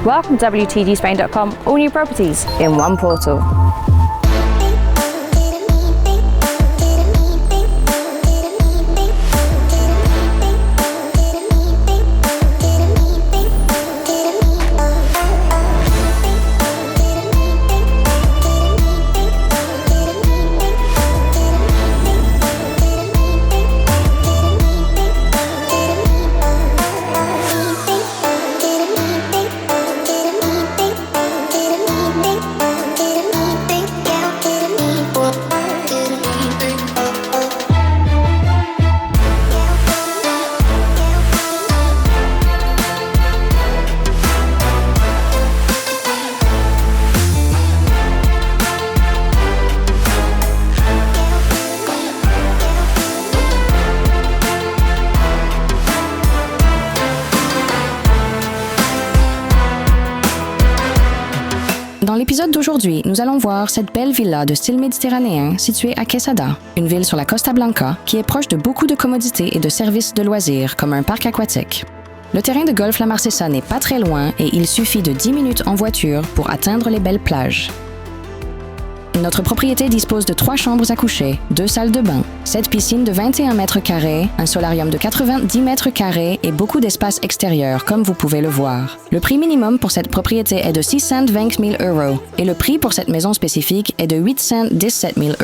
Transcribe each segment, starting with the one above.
Welcome to WTGSpain.com, all new properties in one portal. Dans l'épisode d'aujourd'hui, nous allons voir cette belle villa de style méditerranéen située à Quesada, une ville sur la Costa Blanca qui est proche de beaucoup de commodités et de services de loisirs comme un parc aquatique. Le terrain de golf La Marcesa n'est pas très loin et il suffit de 10 minutes en voiture pour atteindre les belles plages. Notre propriété dispose de 3 chambres à coucher, 2 salles de bain, 7 piscines de 21 mètres carrés, un solarium de 90 mètres carrés et beaucoup d'espace extérieur, comme vous pouvez le voir. Le prix minimum pour cette propriété est de 620 000 € et le prix pour cette maison spécifique est de 817 000 €.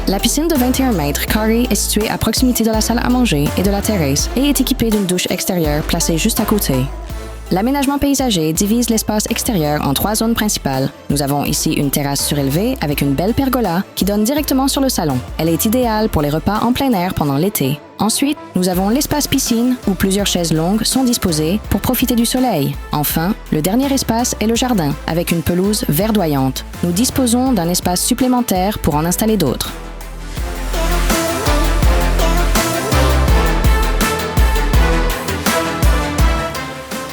La piscine de 21 mètres carrés est située à proximité de la salle à manger et de la terrasse et est équipée d'une douche extérieure placée juste à côté. L'aménagement paysager divise l'espace extérieur en 3 zones principales. Nous avons ici une terrasse surélevée avec une belle pergola qui donne directement sur le salon. Elle est idéale pour les repas en plein air pendant l'été. Ensuite, nous avons l'espace piscine où plusieurs chaises longues sont disposées pour profiter du soleil. Enfin, le dernier espace est le jardin avec une pelouse verdoyante. Nous disposons d'un espace supplémentaire pour en installer d'autres.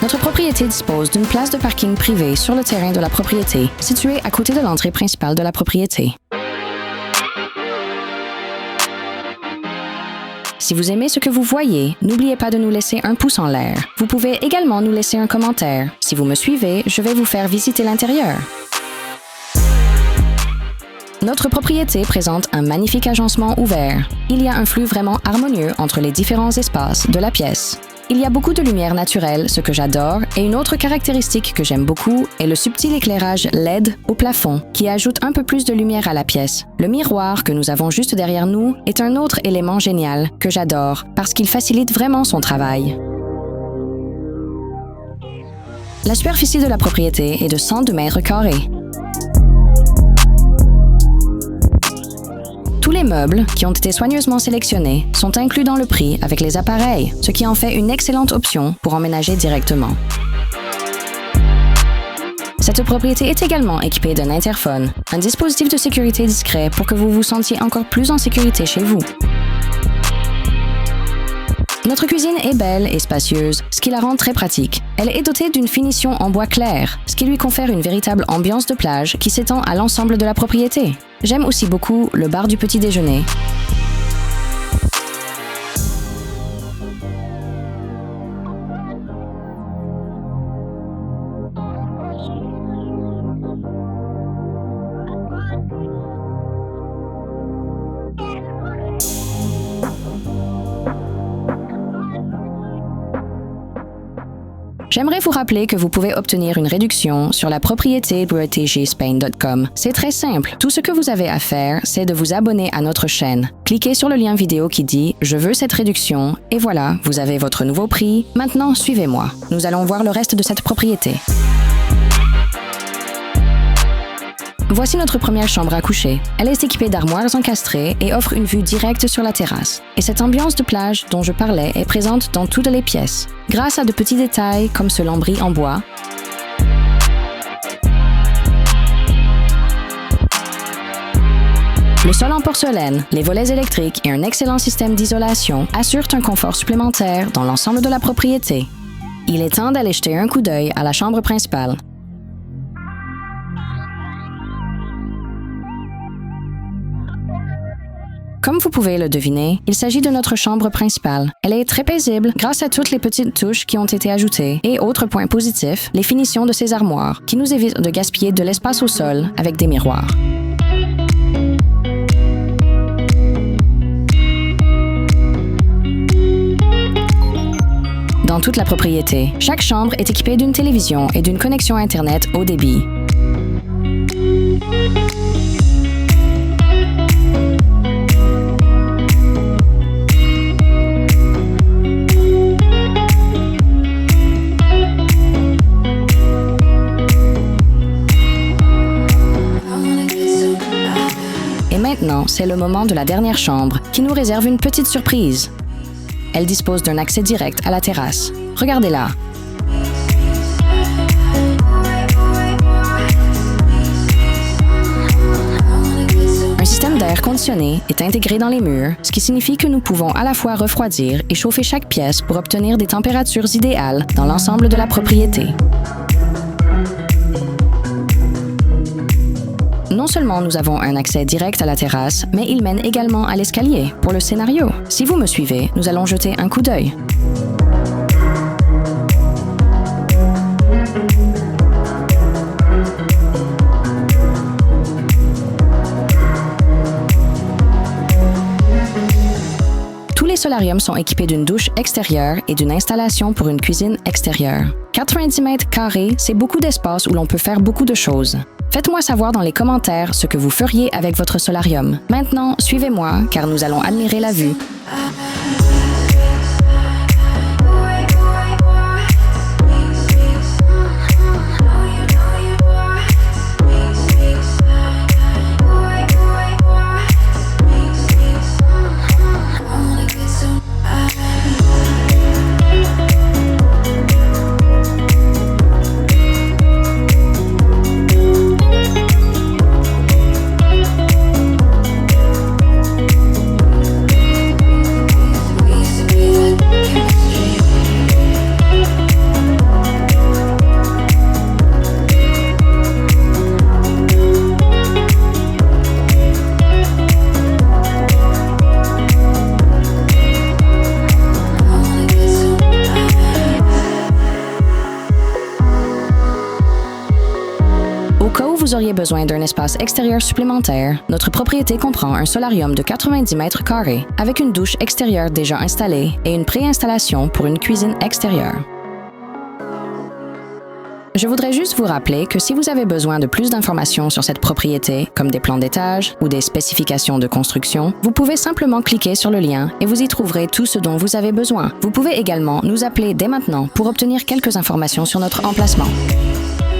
Notre propriété dispose d'une place de parking privée sur le terrain de la propriété, située à côté de l'entrée principale de la propriété. Si vous aimez ce que vous voyez, n'oubliez pas de nous laisser un pouce en l'air. Vous pouvez également nous laisser un commentaire. Si vous me suivez, je vais vous faire visiter l'intérieur. Notre propriété présente un magnifique agencement ouvert. Il y a un flux vraiment harmonieux entre les différents espaces de la pièce. Il y a beaucoup de lumière naturelle, ce que j'adore, et une autre caractéristique que j'aime beaucoup est le subtil éclairage LED au plafond, qui ajoute un peu plus de lumière à la pièce. Le miroir que nous avons juste derrière nous est un autre élément génial que j'adore, parce qu'il facilite vraiment son travail. La superficie de la propriété est de 102 mètres carrés. Tous les meubles qui ont été soigneusement sélectionnés sont inclus dans le prix avec les appareils, ce qui en fait une excellente option pour emménager directement. Cette propriété est également équipée d'un interphone, un dispositif de sécurité discret pour que vous vous sentiez encore plus en sécurité chez vous. Notre cuisine est belle et spacieuse, ce qui la rend très pratique. Elle est dotée d'une finition en bois clair, ce qui lui confère une véritable ambiance de plage qui s'étend à l'ensemble de la propriété. J'aime aussi beaucoup le bar du petit déjeuner. J'aimerais vous rappeler que vous pouvez obtenir une réduction sur la propriété WTGSpain.com. C'est très simple. Tout ce que vous avez à faire, c'est de vous abonner à notre chaîne. Cliquez sur le lien vidéo qui dit « Je veux cette réduction » et voilà, vous avez votre nouveau prix. Maintenant, suivez-moi. Nous allons voir le reste de cette propriété. Voici notre première chambre à coucher. Elle est équipée d'armoires encastrées et offre une vue directe sur la terrasse. Et cette ambiance de plage dont je parlais est présente dans toutes les pièces, grâce à de petits détails comme ce lambris en bois, le sol en porcelaine, les volets électriques et un excellent système d'isolation assurent un confort supplémentaire dans l'ensemble de la propriété. Il est temps d'aller jeter un coup d'œil à la chambre principale. Comme vous pouvez le deviner, il s'agit de notre chambre principale. Elle est très paisible grâce à toutes les petites touches qui ont été ajoutées. Et autre point positif, les finitions de ces armoires, qui nous évitent de gaspiller de l'espace au sol avec des miroirs. Dans toute la propriété, chaque chambre est équipée d'une télévision et d'une connexion Internet haut débit. Et maintenant, c'est le moment de la dernière chambre qui nous réserve une petite surprise. Elle dispose d'un accès direct à la terrasse. Regardez-la. Un système d'air conditionné est intégré dans les murs, ce qui signifie que nous pouvons à la fois refroidir et chauffer chaque pièce pour obtenir des températures idéales dans l'ensemble de la propriété. Non seulement nous avons un accès direct à la terrasse, mais il mène également à l'escalier pour le scénario. Si vous me suivez, nous allons jeter un coup d'œil. Tous les solariums sont équipés d'une douche extérieure et d'une installation pour une cuisine extérieure. 90 mètres carrés, c'est beaucoup d'espace où l'on peut faire beaucoup de choses. Faites-moi savoir dans les commentaires ce que vous feriez avec votre solarium. Maintenant, suivez-moi, car nous allons admirer la vue. Au cas où vous auriez besoin d'un espace extérieur supplémentaire, notre propriété comprend un solarium de 90 mètres carrés avec une douche extérieure déjà installée et une préinstallation pour une cuisine extérieure. Je voudrais juste vous rappeler que si vous avez besoin de plus d'informations sur cette propriété, comme des plans d'étage ou des spécifications de construction, vous pouvez simplement cliquer sur le lien et vous y trouverez tout ce dont vous avez besoin. Vous pouvez également nous appeler dès maintenant pour obtenir quelques informations sur notre emplacement.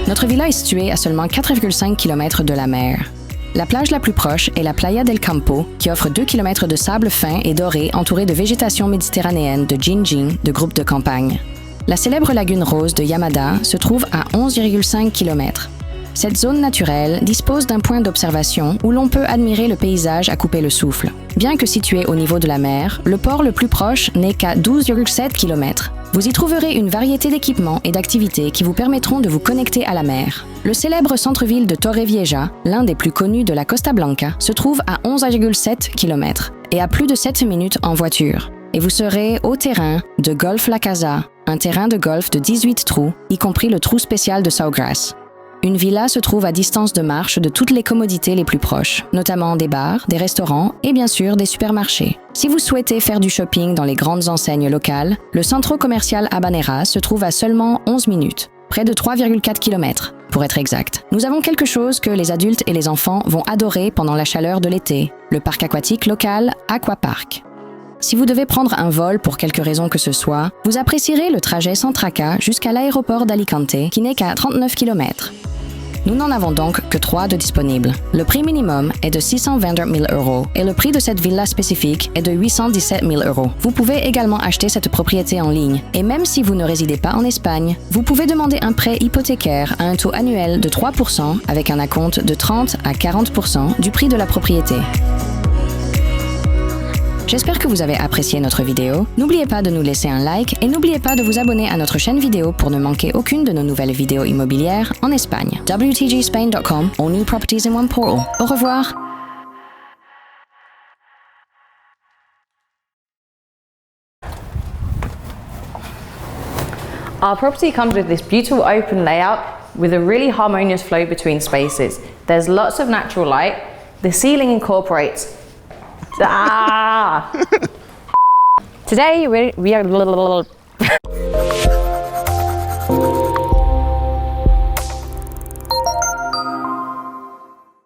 Notre villa est située à seulement 4,5 km de la mer. La plage la plus proche est la Playa del Campo, qui offre 2 km de sable fin et doré entouré de végétation méditerranéenne de Jinjin, de groupes de campagne. La célèbre lagune rose de Yamada se trouve à 11,5 km. Cette zone naturelle dispose d'un point d'observation où l'on peut admirer le paysage à couper le souffle. Bien que situé au niveau de la mer, le port le plus proche n'est qu'à 12,7 km. Vous y trouverez une variété d'équipements et d'activités qui vous permettront de vous connecter à la mer. Le célèbre centre-ville de Torrevieja, l'un des plus connus de la Costa Blanca, se trouve à 11,7 km et à plus de 7 minutes en voiture. Et vous serez au terrain de Golf La Casa, un terrain de golf de 18 trous, y compris le trou spécial de Sawgrass. Une villa se trouve à distance de marche de toutes les commodités les plus proches, notamment des bars, des restaurants et bien sûr des supermarchés. Si vous souhaitez faire du shopping dans les grandes enseignes locales, le centre commercial Habanera se trouve à seulement 11 minutes, près de 3,4 km, pour être exact. Nous avons quelque chose que les adultes et les enfants vont adorer pendant la chaleur de l'été, le parc aquatique local Aquapark. Si vous devez prendre un vol pour quelque raison que ce soit, vous apprécierez le trajet sans tracas jusqu'à l'aéroport d'Alicante, qui n'est qu'à 39 km. Nous n'en avons donc que 3 de disponibles. Le prix minimum est de 622 000 € et le prix de cette villa spécifique est de 817 000 €. Vous pouvez également acheter cette propriété en ligne. Et même si vous ne résidez pas en Espagne, vous pouvez demander un prêt hypothécaire à un taux annuel de 3% avec un acompte de 30 à 40% du prix de la propriété. J'espère que vous avez apprécié notre vidéo. N'oubliez pas de nous laisser un like et n'oubliez pas de vous abonner à notre chaîne vidéo pour ne manquer aucune de nos nouvelles vidéos immobilières en Espagne. WTGSpain.com, all new properties in one portal. Au revoir! Our property comes with this beautiful open layout with a really harmonious flow between spaces. There's lots of natural light. The ceiling incorporates... Today we are...